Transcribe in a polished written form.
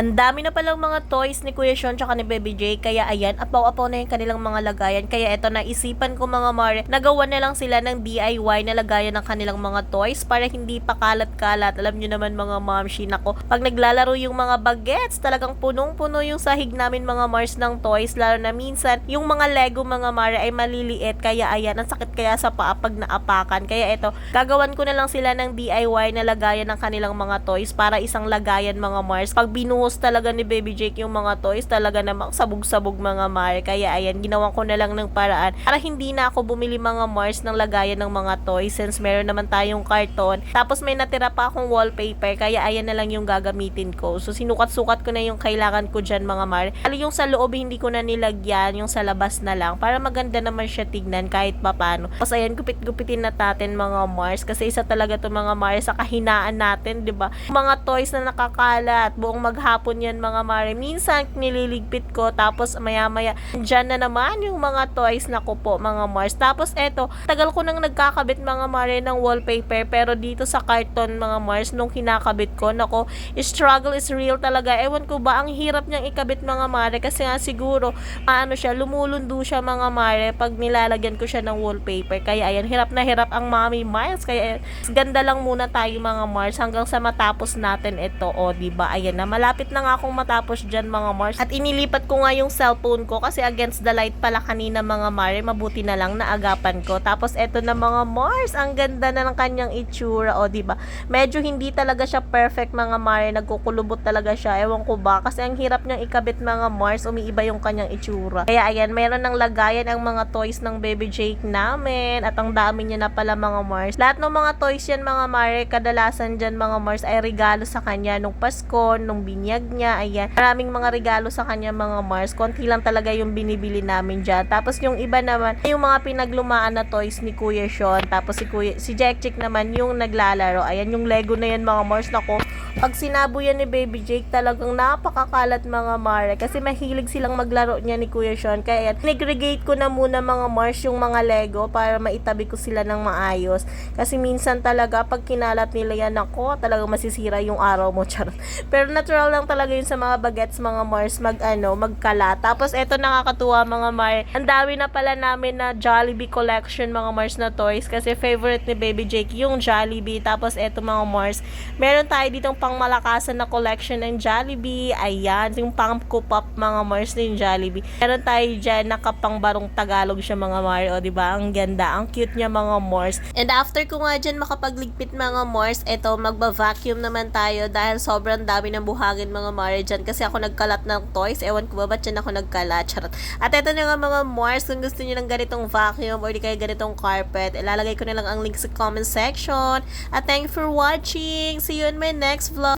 Ang dami na palang mga toys ni Kuya Sean tsaka ni Baby J. Kaya ayan, apaw-apaw na yung kanilang mga lagayan. Kaya eto, naisipan ko mga mare, nagawa na lang sila ng DIY na lagayan ng kanilang mga toys para hindi pa kalat-kalat. Alam nyo naman mga mamshi, nako, pag naglalaro yung mga bagets, talagang punong-puno yung sahig namin mga Mars ng toys. Lalo na minsan, yung mga Lego mga mare ay maliliit. Kaya ayan, ang sakit kaya sa paa pag naapakan. Kaya eto, gagawan ko na lang sila ng DIY na lagayan ng kanilang mga toys para isang lagayan mga Mars. Pag binuhos talaga ni Baby Jake yung mga toys, talaga namang sabog-sabog mga Mars. Kaya ayan, ginawan ko na lang ng paraan para hindi na ako bumili mga Mars ng lagayan ng mga toys since meron naman tayong karton. Tapos may natira pa akong wallpaper, kaya ayan na lang yung gagamitin ko. So sinukat-sukat ko na yung kailangan ko dyan mga Mars. Ali yung sa loob hindi ko na nilagyan, yung sa labas na lang para maganda naman siya tignan kahit papano. Tapos ayan, gupit-gupitin na natin mga Mars kasi isa talaga to mga Mars sa kahinaan natin, 'di ba? Mga toys na nakakalat, buong maghapon yan mga mare. Minsan nililigpit ko, tapos maya-maya dyan na naman yung mga toys na ko po mga Mars. Tapos eto, tagal ko nang nagkakabit mga mare ng wallpaper, pero dito sa carton mga Mars, nung kinakabit ko, nako, struggle is real talaga. Ewan ko ba, ang hirap niyang ikabit mga mare kasi nga siguro, ano siya, lumulundo siya mga mare pag nilalagyan ko siya ng wallpaper. Kaya ayan, hirap na hirap ang Mommy Mars. Kaya ganda lang muna tayo mga Mars hanggang sa matapos natin ito. O diba, ayan na, malapit na nga akong matapos dyan mga Mars. At inilipat ko nga yung cellphone ko kasi against the light pala kanina mga mare. Mabuti na lang naagapan ko. Tapos eto na mga Mars, ang ganda na ng kanyang itsura. O diba, medyo hindi talaga siya perfect mga mare, nagkukulubot talaga siya. Ewan ko ba, kasi ang hirap niyang ikabit mga Mars, umiiba yung kanyang itsura. Kaya ayan, meron ng lagayan ang mga toys ng Baby Jake namin. At ang dami niya na pala mga Mars. Lahat ng mga toys yan mga mare, kadalasan dyan mga Mars ay regalo sa kanya nung Pasko, nung binyag niya. Ayan, maraming mga regalo sa kanya mga Mars. Konti lang talaga yung binibili namin dyan. Tapos yung iba naman, yung mga pinaglumaan na toys ni Kuya Sean. Tapos si Jack Chick naman yung naglalaro. Ayan, yung Lego na yan mga Mars. Nako, pag sinabo yan ni Baby Jake, talagang napakakalat mga mare. Kasi mahilig silang maglaro niya ni Kuya Sean. Kaya nagregate ko na muna mga Mars yung mga Lego para maitabi ko sila ng maayos. Kasi minsan talaga pag kinalat nila yan, ako, talagang masisira yung araw mo, charot. Pero natural lang talaga yun sa mga bagets mga Mars, magkala. Tapos eto, nakakatuwa mga Mars, ang dami na pala namin na Jollibee collection mga Mars na toys kasi favorite ni Baby Jake yung Jollibee. Tapos eto mga Mars, meron tayo ditong pangmalakasan na collection ng Jollibee. Ayan, yung pang kupap mga Mars na yung Jollibee. Meron tayo dyan nakapangbarong Tagalog siya mga Mars. O diba, ang ganda, ang cute niya mga Mars. And after ko nga dyan makapagligpit mga Mars, eto, magba-vacuum naman tayo dahil sobrang dami ng buhangin mga Mars dyan kasi ako nagkalat ng toys. Ewan ko ba ba't dyan ako nagkalat, charot. At eto na nga mga Mars, kung gusto niyo ng ganitong vacuum or di kaya ganitong carpet, ilalagay ko na lang ang link sa comment section. At thank you for watching. See you in my next vlog.